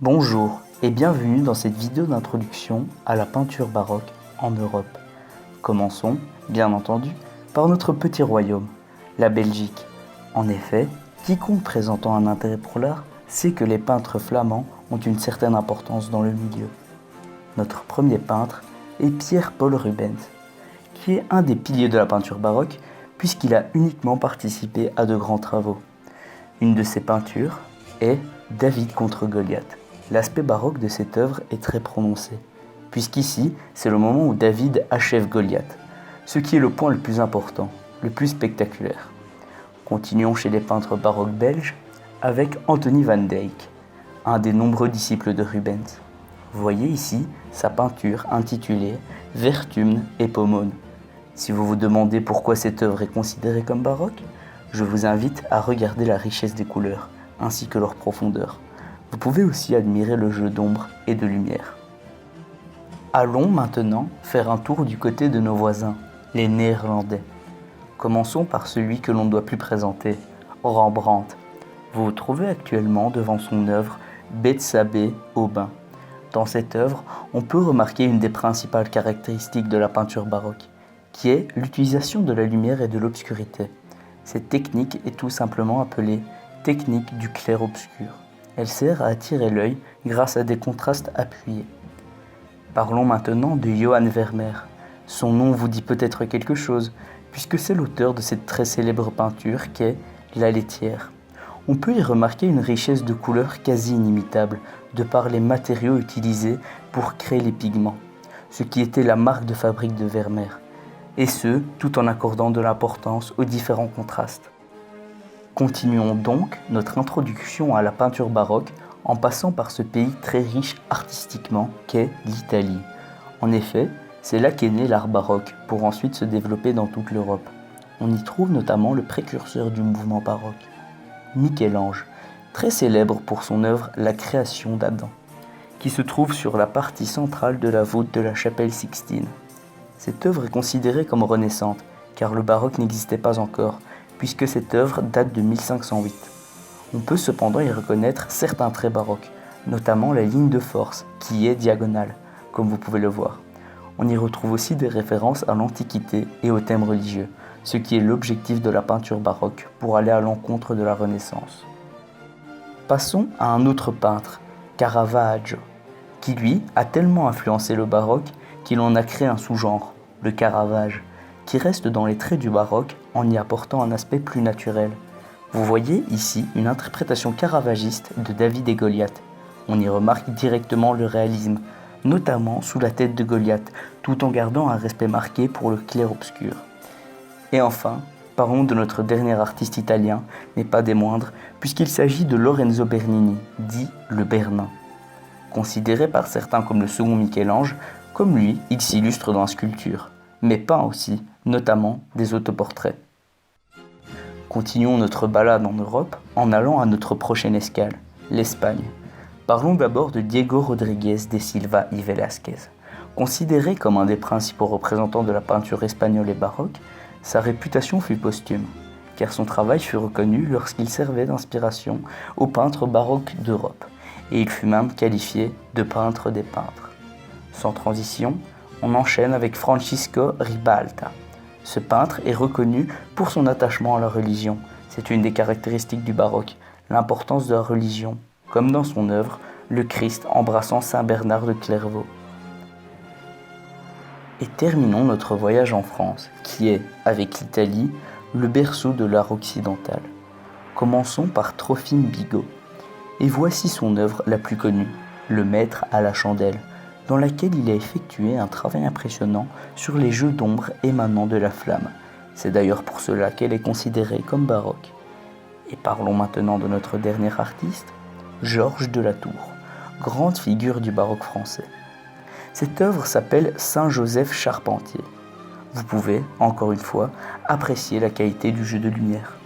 Bonjour et bienvenue dans cette vidéo d'introduction à la peinture baroque en Europe. Commençons, bien entendu, par notre petit royaume, la Belgique. En effet, quiconque présentant un intérêt pour l'art sait que les peintres flamands ont une certaine importance dans le milieu. Notre premier peintre est Pierre Paul Rubens, qui est un des piliers de la peinture baroque puisqu'il a uniquement participé à de grands travaux. Une de ses peintures est David contre Goliath. L'aspect baroque de cette œuvre est très prononcé, puisqu'ici, c'est le moment où David achève Goliath, ce qui est le point le plus important, le plus spectaculaire. Continuons chez les peintres baroques belges avec Anthony van Dyck, un des nombreux disciples de Rubens. Vous voyez ici sa peinture intitulée Vertumne et Pomone. Si vous vous demandez pourquoi cette œuvre est considérée comme baroque, je vous invite à regarder la richesse des couleurs, ainsi que leur profondeur. Vous pouvez aussi admirer le jeu d'ombre et de lumière. Allons maintenant faire un tour du côté de nos voisins, les Néerlandais. Commençons par celui que l'on ne doit plus présenter, Rembrandt. Vous vous trouvez actuellement devant son œuvre Bethsabée au bain. Dans cette œuvre, on peut remarquer une des principales caractéristiques de la peinture baroque, qui est l'utilisation de la lumière et de l'obscurité. Cette technique est tout simplement appelée technique du clair-obscur. Elle sert à attirer l'œil grâce à des contrastes appuyés. Parlons maintenant de Johann Vermeer. Son nom vous dit peut-être quelque chose, puisque c'est l'auteur de cette très célèbre peinture qu'est La Laitière. On peut y remarquer une richesse de couleurs quasi inimitable, de par les matériaux utilisés pour créer les pigments, ce qui était la marque de fabrique de Vermeer, et ce, tout en accordant de l'importance aux différents contrastes. Continuons donc notre introduction à la peinture baroque en passant par ce pays très riche artistiquement qu'est l'Italie. En effet, c'est là qu'est né l'art baroque pour ensuite se développer dans toute l'Europe. On y trouve notamment le précurseur du mouvement baroque, Michel-Ange, très célèbre pour son œuvre La création d'Adam, qui se trouve sur la partie centrale de la voûte de la chapelle Sixtine. Cette œuvre est considérée comme renaissante, car le baroque n'existait pas encore, puisque cette œuvre date de 1508. On peut cependant y reconnaître certains traits baroques, notamment la ligne de force, qui est diagonale, comme vous pouvez le voir. On y retrouve aussi des références à l'Antiquité et aux thèmes religieux, ce qui est l'objectif de la peinture baroque pour aller à l'encontre de la Renaissance. Passons à un autre peintre, Caravaggio, qui lui a tellement influencé le baroque qu'il en a créé un sous-genre, le Caravage, qui reste dans les traits du baroque en y apportant un aspect plus naturel. Vous voyez ici une interprétation caravagiste de David et Goliath. On y remarque directement le réalisme, notamment sous la tête de Goliath, tout en gardant un respect marqué pour le clair-obscur. Et enfin, parlons de notre dernier artiste italien, mais pas des moindres, puisqu'il s'agit de Lorenzo Bernini, dit le Bernin. Considéré par certains comme le second Michel-Ange, comme lui, il s'illustre dans la sculpture, mais peint aussi, notamment des autoportraits. Continuons notre balade en Europe en allant à notre prochaine escale, l'Espagne. Parlons d'abord de Diego Rodríguez de Silva y Velázquez. Considéré comme un des principaux représentants de la peinture espagnole et baroque, sa réputation fut posthume, car son travail fut reconnu lorsqu'il servait d'inspiration aux peintres baroques d'Europe, et il fut même qualifié de peintre des peintres. Sans transition, on enchaîne avec Francisco Ribalta. Ce peintre est reconnu pour son attachement à la religion. C'est une des caractéristiques du baroque, l'importance de la religion, comme dans son œuvre, le Christ embrassant Saint Bernard de Clairvaux. Et terminons notre voyage en France, qui est, avec l'Italie, le berceau de l'art occidental. Commençons par Trophime Bigot. Et voici son œuvre la plus connue, Le Maître à la chandelle, dans laquelle il a effectué un travail impressionnant sur les jeux d'ombre émanant de la flamme. C'est d'ailleurs pour cela qu'elle est considérée comme baroque. Et parlons maintenant de notre dernier artiste, Georges de la Tour, grande figure du baroque français. Cette œuvre s'appelle Saint-Joseph Charpentier. Vous pouvez, encore une fois, apprécier la qualité du jeu de lumière.